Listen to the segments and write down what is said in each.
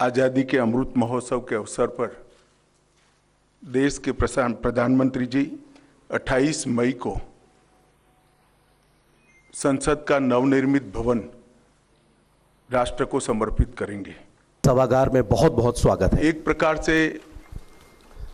आज़ादी के अमृत महोत्सव के अवसर पर देश के प्रधानमंत्री जी 28 मई को संसद का नवनिर्मित भवन राष्ट्र को समर्पित करेंगे। सभागार में बहुत बहुत स्वागत है। एक प्रकार से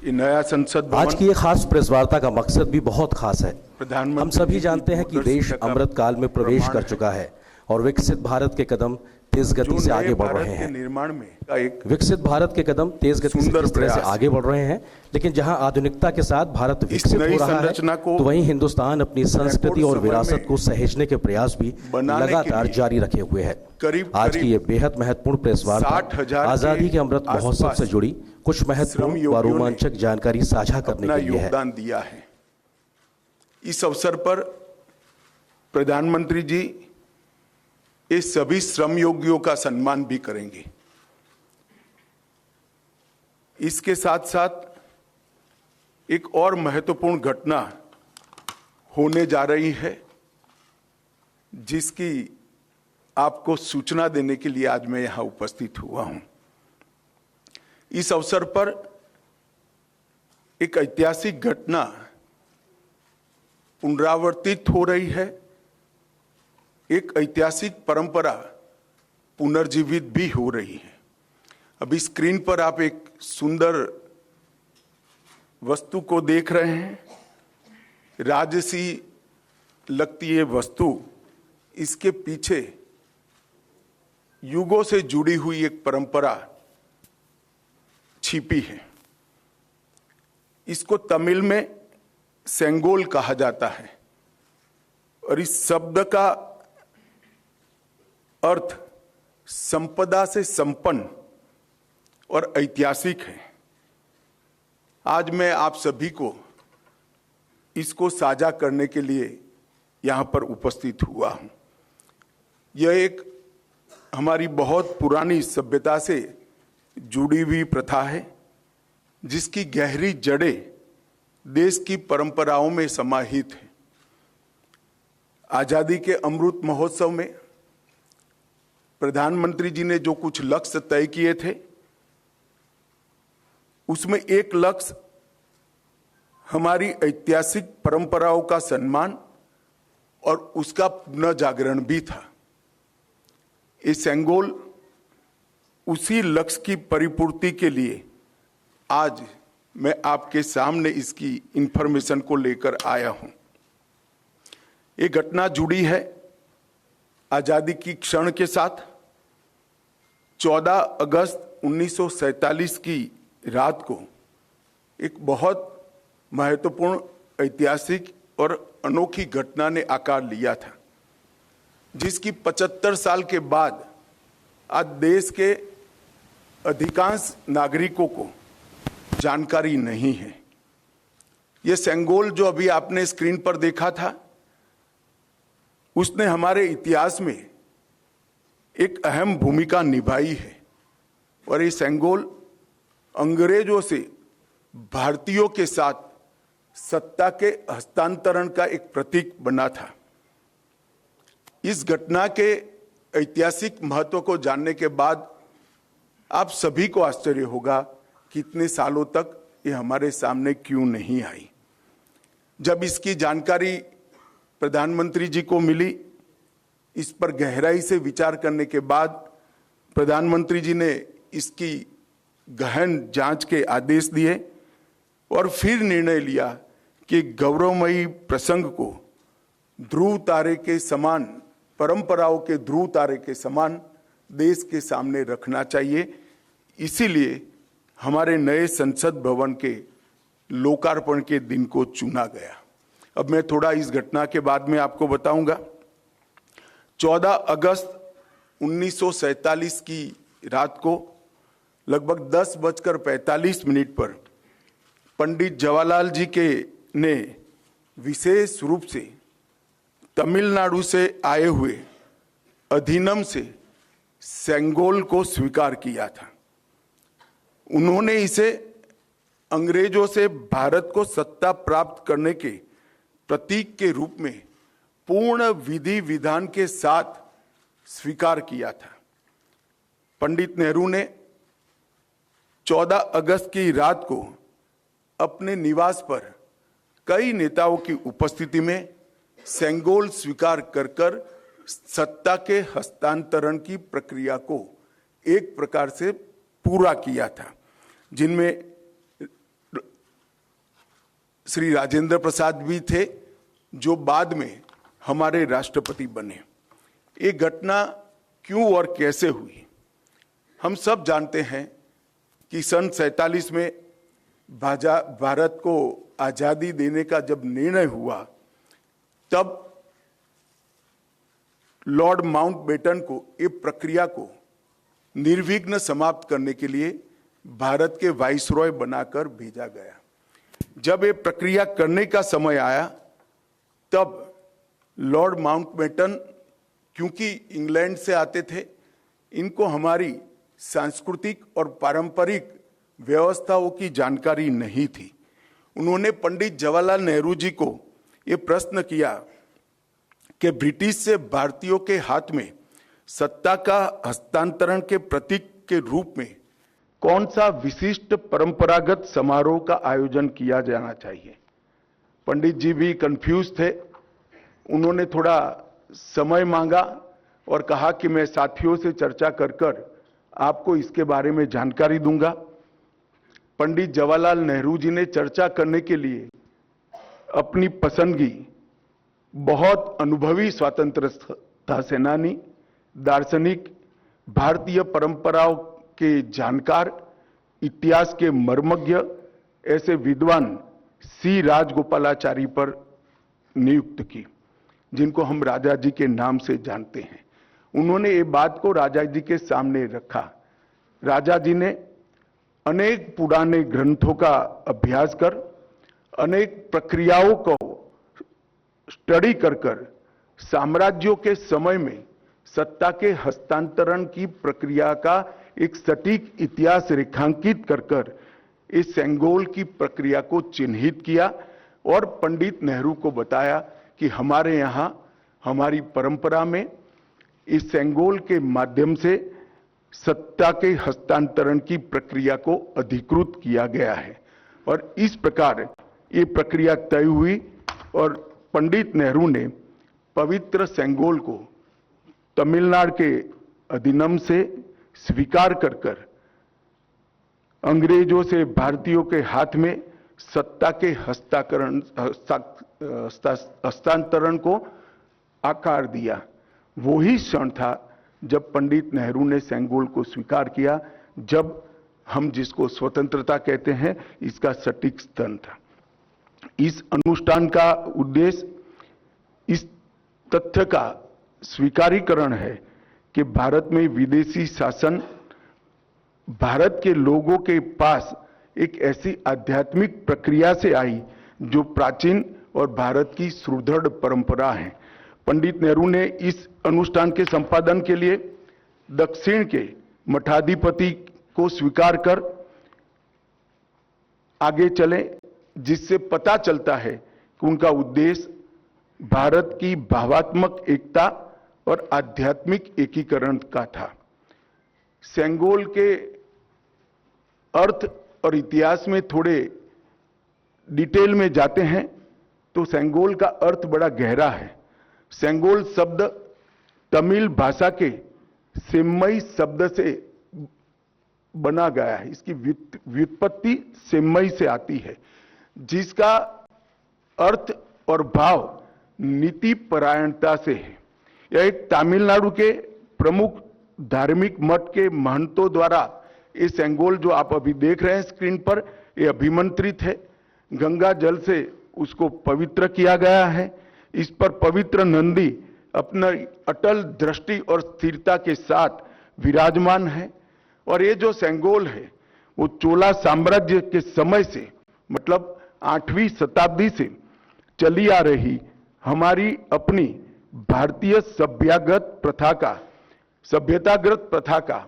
ये नया संसद भवन आज की ये खास प्रेस वार्ता का मकसद भी बहुत खास है। प्रधानमंत्री हम सभी जानते हैं कि देश अमृत काल में प्रवेश कर चुका है और विकसित भारत के कदम तेज गति से आगे बढ़ रहे हैं। निर्माण में एक विकसित भारत के कदम तेज गति से इस तरह से आगे बढ़ रहे हैं, लेकिन जहां आधुनिकता के साथ भारत विकसित हो रहा है, तो वहीं हिंदुस्तान अपनी संस्कृति और विरासत को सहेजने के प्रयास भी लगातार जारी रखे हुए है। आज की ये बेहद महत्वपूर्ण प्रेस वार्ता आजादी के अमृत महोत्सव से जुड़ी कुछ महत्वपूर्ण व रोमांचक जानकारी साझा करने के लिए योगदान दिया है। इस अवसर पर प्रधानमंत्री जी इस सभी श्रम योगियों का सम्मान भी करेंगे। इसके साथ साथ एक और महत्वपूर्ण घटना होने जा रही है, जिसकी आपको सूचना देने के लिए आज मैं यहां उपस्थित हुआ हूं। इस अवसर पर एक ऐतिहासिक घटना पुनरावर्तित हो रही है। एक ऐतिहासिक परंपरा पुनर्जीवित भी हो रही है। अभी स्क्रीन पर आप एक सुंदर वस्तु को देख रहे हैं। राजसी लगती है वस्तु, इसके पीछे युगों से जुड़ी हुई एक परंपरा छिपी है। इसको तमिल में सेंगोल कहा जाता है और इस शब्द का अर्थ संपदा से संपन्न और ऐतिहासिक है। आज मैं आप सभी को इसको साझा करने के लिए यहां पर उपस्थित हुआ हूं। यह एक हमारी बहुत पुरानी सभ्यता से जुड़ी हुई प्रथा है, जिसकी गहरी जड़ें देश की परंपराओं में समाहित है। आजादी के अमृत महोत्सव में प्रधानमंत्री जी ने जो कुछ लक्ष्य तय किए थे, उसमें एक लक्ष्य हमारी ऐतिहासिक परंपराओं का सम्मान और उसका पुनर्जागरण भी था। ये सेंगोल उसी लक्ष्य की परिपूर्ति के लिए आज मैं आपके सामने इसकी इंफॉर्मेशन को लेकर आया हूं। ये घटना जुड़ी है आजादी की क्षण के साथ। 14 अगस्त 1947 की रात को एक बहुत महत्वपूर्ण ऐतिहासिक और अनोखी घटना ने आकार लिया था, जिसकी 75 साल के बाद आज देश के अधिकांश नागरिकों को जानकारी नहीं है। यह सेंगोल जो अभी आपने स्क्रीन पर देखा था, उसने हमारे इतिहास में एक अहम भूमिका निभाई है और ये सेंगोल अंग्रेजों से भारतीयों के साथ सत्ता के हस्तांतरण का एक प्रतीक बना था। इस घटना के ऐतिहासिक महत्व को जानने के बाद आप सभी को आश्चर्य होगा कि इतने सालों तक ये हमारे सामने क्यों नहीं आई। जब इसकी जानकारी प्रधानमंत्री जी को मिली, इस पर गहराई से विचार करने के बाद प्रधानमंत्री जी ने इसकी गहन जांच के आदेश दिए और फिर निर्णय लिया कि गौरवमयी प्रसंग को ध्रुव तारे के समान, परंपराओं के ध्रुव तारे के समान देश के सामने रखना चाहिए। इसीलिए हमारे नए संसद भवन के लोकार्पण के दिन को चुना गया। अब मैं थोड़ा इस घटना के बाद में आपको बताऊंगा। 14 अगस्त 1947 की रात को लगभग 10:45 पर पंडित जवाहरलाल जी के ने विशेष रूप से तमिलनाडु से आए हुए अधिनम से सेंगोल को स्वीकार किया था। उन्होंने इसे अंग्रेजों से भारत को सत्ता प्राप्त करने के प्रतीक के रूप में पूर्ण विधि विधान के साथ स्वीकार किया था। पंडित नेहरू ने 14 अगस्त की रात को अपने निवास पर कई नेताओं की उपस्थिति में सेंगोल स्वीकार कर सत्ता के हस्तांतरण की प्रक्रिया को एक प्रकार से पूरा किया था, जिनमें श्री राजेंद्र प्रसाद भी थे, जो बाद में हमारे राष्ट्रपति बने। ये घटना क्यों और कैसे हुई, हम सब जानते हैं कि सन 47 में भारत को आजादी देने का जब निर्णय हुआ, तब लॉर्ड माउंटबेटन को ये प्रक्रिया को निर्विघ्न समाप्त करने के लिए भारत के वाइसरॉय बनाकर भेजा गया। जब ये प्रक्रिया करने का समय आया, तब लॉर्ड माउंटबेटन, क्योंकि इंग्लैंड से आते थे, इनको हमारी सांस्कृतिक और पारंपरिक व्यवस्थाओं की जानकारी नहीं थी। उन्होंने पंडित जवाहरलाल नेहरू जी को ये प्रश्न किया कि ब्रिटिश से भारतीयों के हाथ में सत्ता का हस्तांतरण के प्रतीक के रूप में कौन सा विशिष्ट परंपरागत समारोह का आयोजन किया जाना चाहिए। पंडित जी भी कंफ्यूज थे। उन्होंने थोड़ा समय मांगा और कहा कि मैं साथियों से चर्चा कर आपको इसके बारे में जानकारी दूंगा। पंडित जवाहरलाल नेहरू जी ने चर्चा करने के लिए अपनी पसंदगी बहुत अनुभवी स्वतंत्रता सेनानी, दार्शनिक, भारतीय परंपराओं के जानकार, इतिहास के मर्मज्ञ ऐसे विद्वान सी राजगोपालाचारी पर नियुक्त की, जिनको हम राजा जी के नाम से जानते हैं। उन्होंने ये बात को राजा जी के सामने रखा। राजा जी ने अनेक पुराने ग्रंथों का अभ्यास कर, अनेक प्रक्रियाओं को स्टडी कर साम्राज्यों के समय में सत्ता के हस्तांतरण की प्रक्रिया का एक सटीक इतिहास रेखांकित कर इस सेंगोल की प्रक्रिया को चिन्हित किया और पंडित नेहरू को बताया कि हमारे यहाँ हमारी परंपरा में इस सेंगोल के माध्यम से सत्ता के हस्तांतरण की प्रक्रिया को अधिकृत किया गया है। और इस प्रकार ये प्रक्रिया तय हुई और पंडित नेहरू ने पवित्र सेंगोल को तमिलनाडु के अधिनियम से स्वीकार कर अंग्रेजों से भारतीयों के हाथ में सत्ता के हस्तांतरण को आकार दिया। वही क्षण था जब पंडित नेहरू ने सेंगोल को स्वीकार किया, जब हम जिसको स्वतंत्रता कहते हैं, इसका सटीक स्तंभ था। इस अनुष्ठान का उद्देश्य इस तथ्य का स्वीकारीकरण है कि भारत में विदेशी शासन भारत के लोगों के पास एक ऐसी आध्यात्मिक प्रक्रिया से आई जो प्राचीन और भारत की सुदृढ़ परंपरा है। पंडित नेहरू ने इस अनुष्ठान के संपादन के लिए दक्षिण के मठाधिपति को स्वीकार कर आगे चले, जिससे पता चलता है कि उनका उद्देश्य भारत की भावात्मक एकता और आध्यात्मिक एकीकरण का था। सेंगोल के अर्थ और इतिहास में थोड़े डिटेल में जाते हैं तो सेंगोल का अर्थ बड़ा गहरा है। सेंगोल शब्द तमिल भाषा के सेम्मई शब्द से बना गया है। इसकी व्युत्पत्ति सेम्मई से आती है, जिसका अर्थ और भाव नीति परायणता से है। यह एक तमिलनाडु के प्रमुख धार्मिक मठ के महंतों द्वारा ये सेंगोल जो आप अभी देख रहे हैं स्क्रीन पर, ये अभिमंत्रित है। गंगा जल से उसको पवित्र किया गया है। इस पर पवित्र नंदी अपना अटल दृष्टि और स्थिरता के साथ विराजमान है। और ये जो सेंगोल है वो चोला साम्राज्य के समय से, मतलब 8वीं शताब्दी से चली आ रही हमारी अपनी भारतीय सभ्यतागत प्रथा का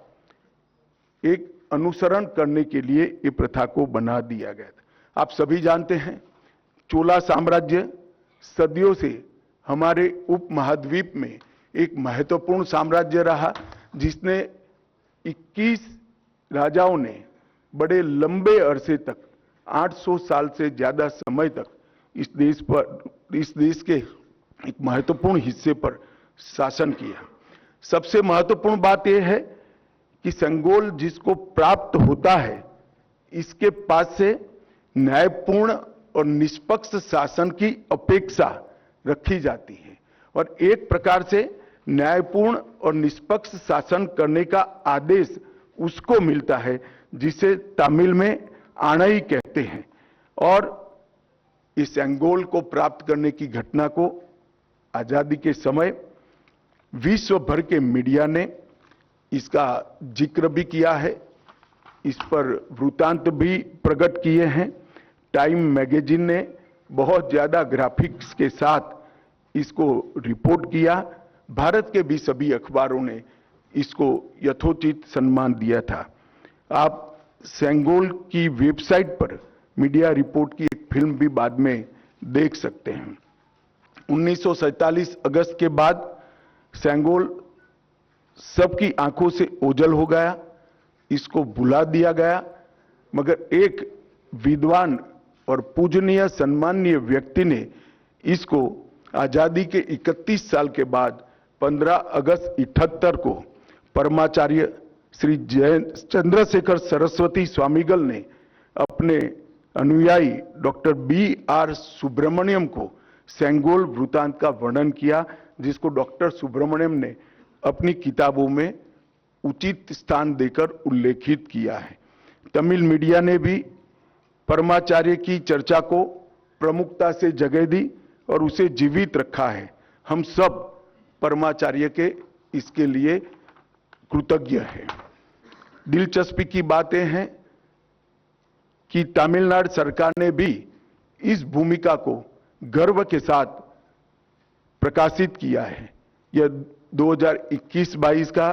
एक अनुसरण करने के लिए ये प्रथा को बना दिया गया था। आप सभी जानते हैं चोला साम्राज्य सदियों से हमारे उपमहाद्वीप में एक महत्वपूर्ण साम्राज्य रहा, जिसने 21 राजाओं ने बड़े लंबे अरसे तक 800 साल से ज्यादा समय तक इस देश के एक महत्वपूर्ण हिस्से पर शासन किया। सबसे महत्वपूर्ण बात यह है कि सेंगोल जिसको प्राप्त होता है, इसके पास से न्यायपूर्ण और निष्पक्ष शासन की अपेक्षा रखी जाती है और एक प्रकार से न्यायपूर्ण और निष्पक्ष शासन करने का आदेश उसको मिलता है, जिसे तमिल में आणई कहते हैं। और इस सेंगोल को प्राप्त करने की घटना को आजादी के समय विश्व भर के मीडिया ने इसका जिक्र भी किया है, इस पर वृत्तांत भी प्रकट किए हैं। टाइम मैगजीन ने बहुत ज्यादा ग्राफिक्स के साथ इसको रिपोर्ट किया। भारत के भी सभी अखबारों ने इसको यथोचित सम्मान दिया था। आप सेंगोल की वेबसाइट पर मीडिया रिपोर्ट की एक फिल्म भी बाद में देख सकते हैं। 1947 अगस्त के बाद सेंगोल सबकी आंखों से ओझल हो गया, इसको भुला दिया गया, मगर एक विद्वान और पूजनीय सम्माननीय व्यक्ति ने इसको आजादी के 31 साल के बाद 15 अगस्त 78 को परमाचार्य श्री चंद्रशेखर सरस्वती स्वामीगल ने अपने अनुयायी डॉक्टर B.R. सुब्रमण्यम को सेंगोल वृत्तांत का वर्णन किया, जिसको डॉक्टर सुब्रमण्यम ने अपनी किताबों में उचित स्थान देकर उल्लेखित किया है। तमिल मीडिया ने भी परमाचार्य की चर्चा को प्रमुखता से जगह दी और उसे जीवित रखा है। हम सब परमाचार्य के इसके लिए कृतज्ञ हैं। दिलचस्पी की बातें हैं कि तमिलनाडु सरकार ने भी इस भूमिका को गर्व के साथ प्रकाशित किया है। यह 2021-22 का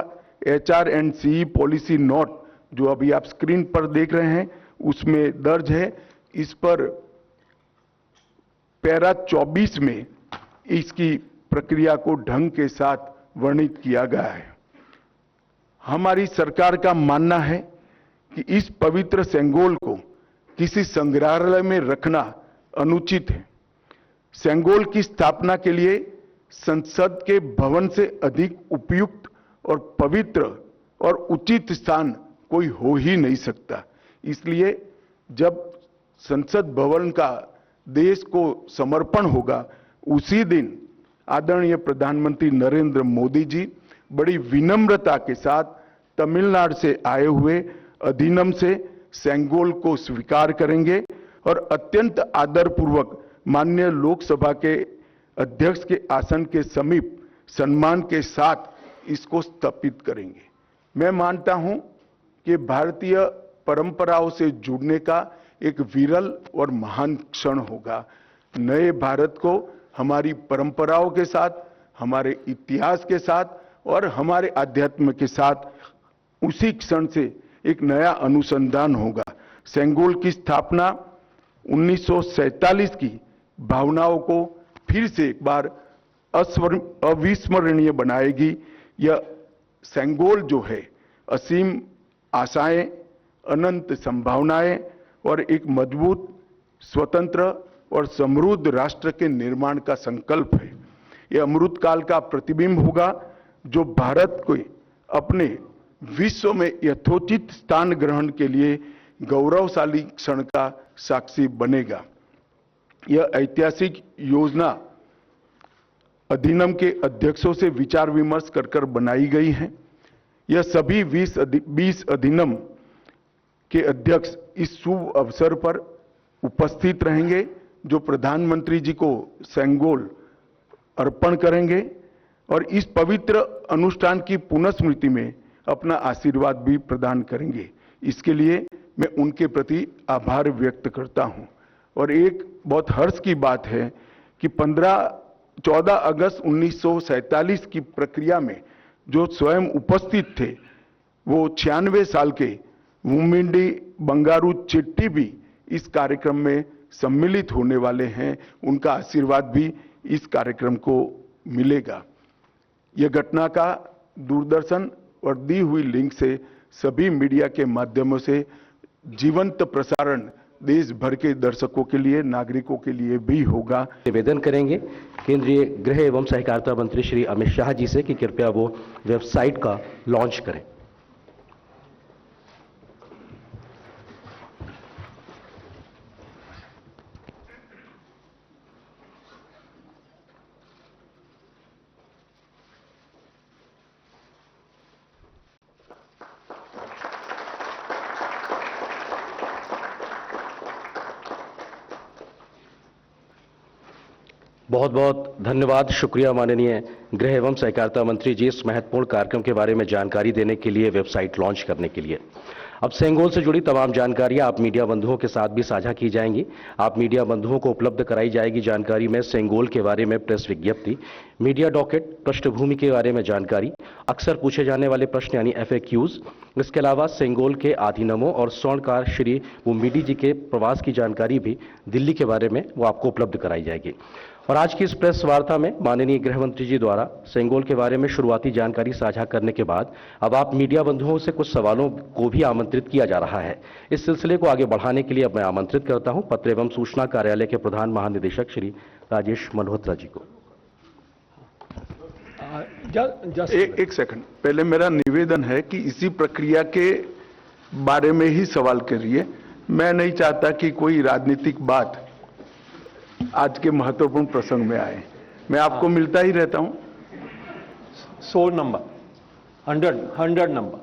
HR&CE पॉलिसी नोट जो अभी आप स्क्रीन पर देख रहे हैं उसमें दर्ज है। इस पर पैरा 24 में इसकी प्रक्रिया को ढंग के साथ वर्णित किया गया है। हमारी सरकार का मानना है कि इस पवित्र सेंगोल को किसी संग्रहालय में रखना अनुचित है। सेंगोल की स्थापना के लिए संसद के भवन से अधिक उपयुक्त और पवित्र और उचित स्थान कोई हो ही नहीं सकता। इसलिए जब संसद भवन का देश को समर्पण होगा, उसी दिन आदरणीय प्रधानमंत्री नरेंद्र मोदी जी बड़ी विनम्रता के साथ तमिलनाडु से आए हुए अधिनियम से सेंगोल को स्वीकार करेंगे और अत्यंत आदरपूर्वक माननीय लोकसभा के अध्यक्ष के आसन के समीप सम्मान के साथ इसको स्थापित करेंगे। मैं मानता हूं कि भारतीय परंपराओं से जुड़ने का एक विरल और महान क्षण होगा। नए भारत को हमारी परंपराओं के साथ, हमारे इतिहास के साथ और हमारे आध्यात्म के साथ उसी क्षण से एक नया अनुसंधान होगा। सेंगोल की स्थापना 1947 की भावनाओं को फिर से एक बार अविस्मरणीय बनाएगी। यह सेंगोल जो है असीम आशाएं, अनंत संभावनाएं और एक मजबूत, स्वतंत्र और समृद्ध राष्ट्र के निर्माण का संकल्प है। यह अमृत काल का प्रतिबिंब होगा जो भारत को अपने विश्व में यथोचित स्थान ग्रहण के लिए गौरवशाली क्षण का साक्षी बनेगा। यह ऐतिहासिक योजना अधिनियम के अध्यक्षों से विचार विमर्श कर बनाई गई है। यह सभी 20 अधिनियम के अध्यक्ष इस शुभ अवसर पर उपस्थित रहेंगे, जो प्रधानमंत्री जी को सेंगोल अर्पण करेंगे और इस पवित्र अनुष्ठान की पुनःस्मृति में अपना आशीर्वाद भी प्रदान करेंगे। इसके लिए मैं उनके प्रति आभार व्यक्त करता हूं। और एक बहुत हर्ष की बात है कि 14 अगस्त 1947 की प्रक्रिया में जो स्वयं उपस्थित थे, वो 96 साल के मुम्मिंडी बंगारू चिट्टी भी इस कार्यक्रम में सम्मिलित होने वाले हैं। उनका आशीर्वाद भी इस कार्यक्रम को मिलेगा। यह घटना का दूरदर्शन और दी हुई लिंक से सभी मीडिया के माध्यमों से जीवंत प्रसारण देश भर के दर्शकों के लिए, नागरिकों के लिए भी होगा। निवेदन करेंगे केंद्रीय गृह एवं सहकारिता मंत्री श्री अमित शाह जी से कि कृपया वो वेबसाइट का लॉन्च करें। बहुत बहुत धन्यवाद, शुक्रिया माननीय गृह एवं सहकारिता मंत्री जी इस महत्वपूर्ण कार्यक्रम के बारे में जानकारी देने के लिए, वेबसाइट लॉन्च करने के लिए। अब सेंगोल से जुड़ी तमाम जानकारियां आप मीडिया बंधुओं के साथ भी साझा की जाएंगी। आप मीडिया बंधुओं को उपलब्ध कराई जाएगी जानकारी में सेंगोल के बारे में प्रेस विज्ञप्ति, मीडिया डॉकेट, पृष्ठभूमि के बारे में जानकारी, अक्सर पूछे जाने वाले प्रश्न यानी FAQs। इसके अलावा सेंगोल के अधिनायकों और स्वर्णकार श्री मुम्बीडी जी के प्रवास की जानकारी भी दिल्ली के बारे में वो आपको उपलब्ध कराई जाएगी। और आज की इस प्रेस वार्ता में माननीय गृह मंत्री जी द्वारा सेंगोल के बारे में शुरुआती जानकारी साझा करने के बाद अब आप मीडिया बंधुओं से कुछ सवालों को भी आमंत्रित किया जा रहा है। इस सिलसिले को आगे बढ़ाने के लिए अब मैं आमंत्रित करता हूं पत्र एवं सूचना कार्यालय के प्रधान महानिदेशक श्री राजेश मल्होत्रा जी को। एक सेकंड, पहले मेरा निवेदन है कि इसी प्रक्रिया के बारे में ही सवाल करिए। मैं नहीं चाहता कि कोई राजनीतिक बात आज के महत्वपूर्ण प्रसंग में आए। मैं आपको मिलता ही रहता हूं। 100 नंबर, 100 नंबर,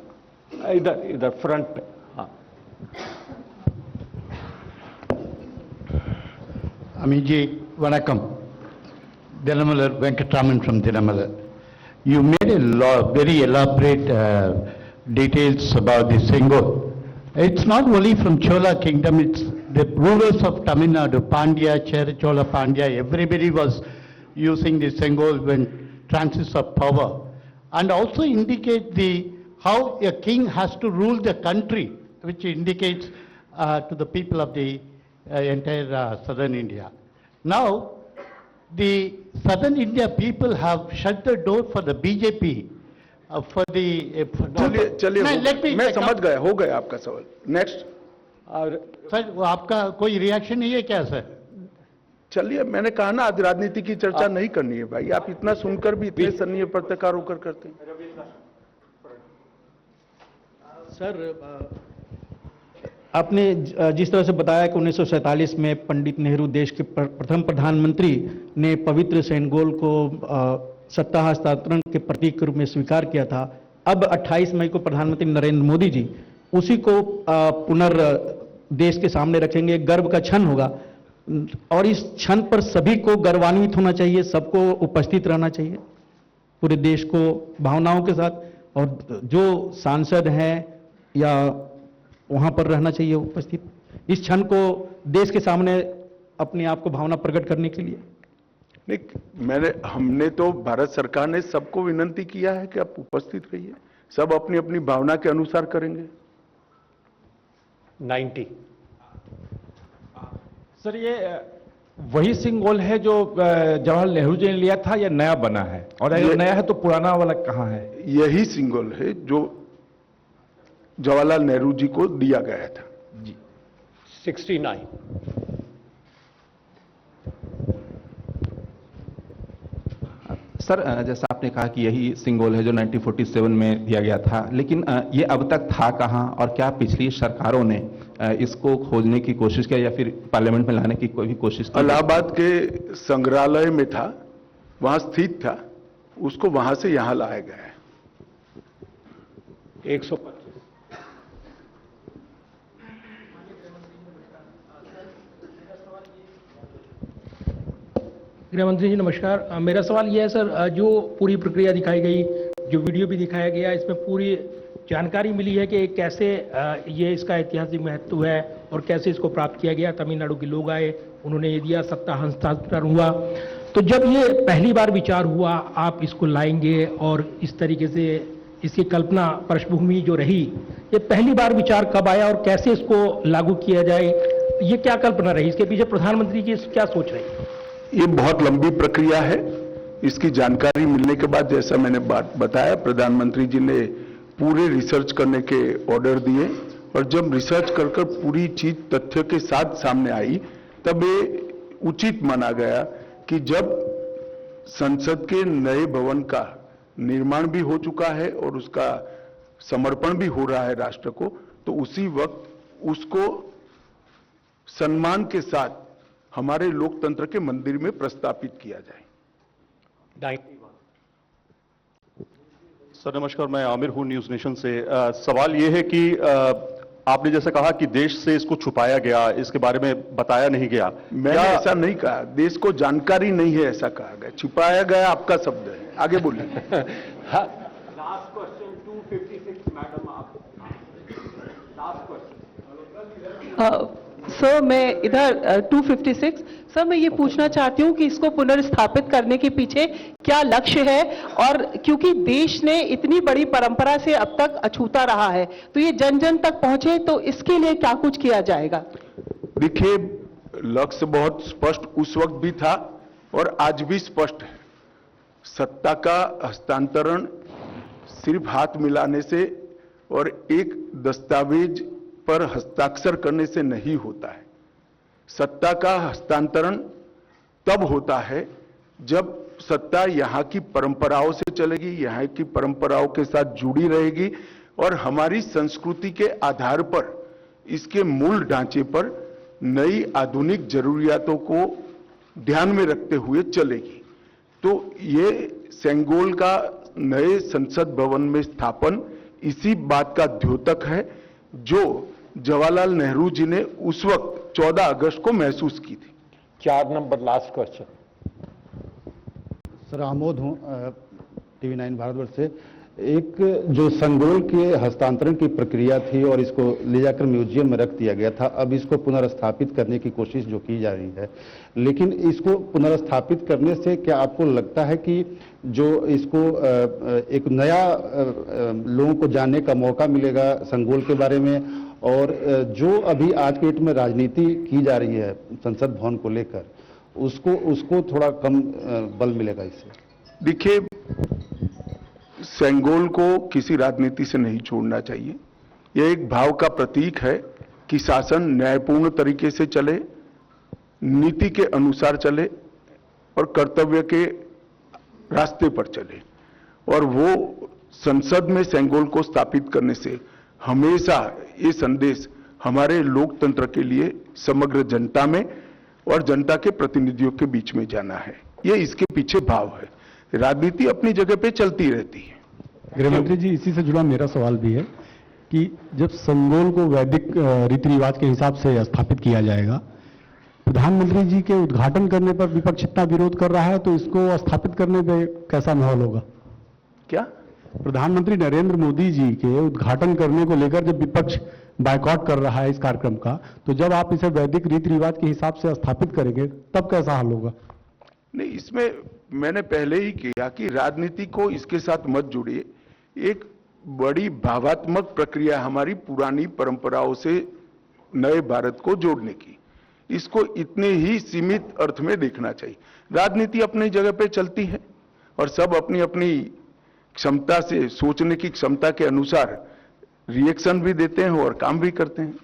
इधर फ्रंट पे। हाँ, Amiji, Vanakkam. Dinamalar Venkatraman from Dinamalar. You made a very elaborate details about the Sengol. It's not only from Chola kingdom, it's the rulers of Tamil Nadu, Pandya, Chera Chola Pandya, everybody was using the Sengol when transits of power. And also indicate how a king has to rule the country, which indicates to the people of the entire southern India. Now, the southern India people have shut the door for the BJP for the... चलिए मैं समझ गया, हो गया आपका सवाल। Next. Sir, वो आपका कोई रिएक्शन नहीं है क्या सर? चलिए, मैंने कहा ना आज राजनीति की चर्चा नहीं करनी है भाई। आप इतना सुनकर भी इतने सन्नीय पत्रकार होकर करते हैं। सर, आपने जिस तरह से बताया कि 1947 में पंडित नेहरू देश के प्रथम प्रधानमंत्री ने पवित्र सेंगोल को सत्ता हस्तांतरण के प्रतीक के रूप में स्वीकार किया था। अब 28 मई को प्रधानमंत्री नरेंद्र मोदी जी उसी को देश के सामने रखेंगे। गर्व का क्षण होगा और इस क्षण पर सभी को गर्वान्वित होना चाहिए, सबको उपस्थित रहना चाहिए, पूरे देश को भावनाओं के साथ, और जो सांसद हैं या वहां पर रहना चाहिए उपस्थित, इस क्षण को देश के सामने अपने आप को भावना प्रकट करने के लिए। नहीं, हमने तो भारत सरकार ने सबको विनंती किया है कि आप उपस्थित रहिए, सब अपनी अपनी भावना के अनुसार करेंगे। 90। सर, ये वही सिंगोल है जो जवाहरलाल नेहरू जी ने लिया था या नया बना है? और अगर नया है तो पुराना वाला कहाँ है? यही सिंगोल है जो जवाहरलाल नेहरू जी को दिया गया था जी। 69। सर, जैसा आपने कहा कि यही सिंगोल है जो 1947 में दिया गया था, लेकिन ये अब तक था कहाँ और क्या पिछली सरकारों ने इसको खोजने की कोशिश किया या फिर पार्लियामेंट में लाने की कोई भी कोशिश की? इलाहाबाद के संग्रहालय में था, वहां स्थित था, उसको वहां से यहां लाया गया है। 125। गृह मंत्री जी नमस्कार। मेरा सवाल यह है सर, जो पूरी प्रक्रिया दिखाई गई, जो वीडियो भी दिखाया गया, इसमें पूरी जानकारी मिली है कि कैसे ये इसका ऐतिहासिक महत्व है और कैसे इसको प्राप्त किया गया। तमिलनाडु के लोग आए, उन्होंने ये दिया, सत्ता हस्तांतरण हुआ। तो जब ये पहली बार विचार हुआ आप इसको लाएंगे और इस तरीके से इसकी कल्पना पृष्ठभूमि जो रही, ये पहली बार विचार कब आया और कैसे इसको लागू किया जाए, ये क्या कल्पना रही, इसके पीछे प्रधानमंत्री की क्या सोच रही? ये बहुत लंबी प्रक्रिया है। इसकी जानकारी मिलने के बाद, जैसा मैंने बात बताया, प्रधानमंत्री जी ने पूरे रिसर्च करने के ऑर्डर दिए और जब रिसर्च कर कर पूरी चीज तथ्य के साथ सामने आई, तब ये उचित माना गया कि जब संसद के नए भवन का निर्माण भी हो चुका है और उसका समर्पण भी हो रहा है राष्ट्र को, तो उसी वक्त उसको सम्मान के साथ हमारे लोकतंत्र के मंदिर में प्रस्तापित किया जाए। 91. सर नमस्कार, मैं आमिर हूं न्यूज नेशन से। सवाल ये है कि आपने जैसे कहा कि देश से इसको छुपाया गया, इसके बारे में बताया नहीं गया। मैंने ऐसा नहीं कहा, देश को जानकारी नहीं है ऐसा कहा गया। छुपाया गया आपका शब्द है, आगे बोलिए। Last question, 256, मैडम आप। Last question. सर मैं इधर 256 सर मैं ये पूछना चाहती हूँ कि इसको पुनर्स्थापित करने के पीछे क्या लक्ष्य है, और क्योंकि देश ने इतनी बड़ी परंपरा से अब तक अछूता रहा है, तो ये जन जन तक पहुंचे, तो इसके लिए क्या कुछ किया जाएगा? देखिए, लक्ष्य बहुत स्पष्ट उस वक्त भी था और आज भी स्पष्ट है। सत्ता का हस्तांतरण सिर्फ हाथ मिलाने से और एक दस्तावेज पर हस्ताक्षर करने से नहीं होता है। सत्ता का हस्तांतरण तब होता है जब सत्ता यहाँ की परंपराओं से चलेगी, यहाँ की परंपराओं के साथ जुड़ी रहेगी और हमारी संस्कृति के आधार पर, इसके मूल ढांचे पर नई आधुनिक जरूरियातों को ध्यान में रखते हुए चलेगी। तो ये सेंगोल का नए संसद भवन में स्थापन इसी बात का द्योतक है जो जवाहरलाल नेहरू जी ने उस वक्त 14 अगस्त को महसूस की थी। 4 number, last question. Sir Amod हूँ टीवी 9 भारतवर्ष से। एक जो संगोल के हस्तांतरण की प्रक्रिया थी और इसको ले जाकर म्यूजियम में रख दिया गया था, अब इसको पुनर्स्थापित करने की कोशिश जो की जा रही है, लेकिन इसको पुनर्स्थापित करने से क्या आपको लगता है कि जो इसको एक नया लोगों को जानने का मौका मिलेगा संगोल के बारे में, और जो अभी आज के डेट में राजनीति की जा रही है संसद भवन को लेकर, उसको थोड़ा कम बल मिलेगा इससे? देखिए, सेंगोल को किसी राजनीति से नहीं छोड़ना चाहिए। यह एक भाव का प्रतीक है कि शासन न्यायपूर्ण तरीके से चले, नीति के अनुसार चले और कर्तव्य के रास्ते पर चले। और वो संसद में सेंगोल को स्थापित करने से हमेशा ये संदेश हमारे लोकतंत्र के लिए समग्र जनता में और जनता के प्रतिनिधियों के बीच में जाना है। ये इसके पीछे भाव है। राजनीति अपनी जगह पे चलती रहती है। गृहमंत्री जी, इसी से जुड़ा मेरा सवाल भी है कि जब संगोल को वैदिक रीति रिवाज के हिसाब से स्थापित किया जाएगा, प्रधानमंत्री जी के उद्घाटन करने पर विपक्ष इतना विरोध कर रहा है, तो इसको स्थापित करने पे कैसा माहौल होगा? क्या? प्रधानमंत्री नरेंद्र मोदी जी के उद्घाटन करने को लेकर जब विपक्ष बायकॉट कर रहा है इस कार्यक्रम का, तो जब आप इसे वैदिक रीति रिवाज के हिसाब से स्थापित करेंगे तब कैसा हाल होगा? नहीं, इसमें मैंने पहले ही किया कि राजनीति को इसके साथ मत जोड़िए। एक बड़ी भावात्मक प्रक्रिया हमारी पुरानी परंपराओं से नए भारत को जोड़ने की, इसको इतने ही सीमित अर्थ में देखना चाहिए। राजनीति अपनी जगह पे चलती है और सब अपनी अपनी क्षमता से, सोचने की क्षमता के अनुसार रिएक्शन भी देते हैं और काम भी करते हैं।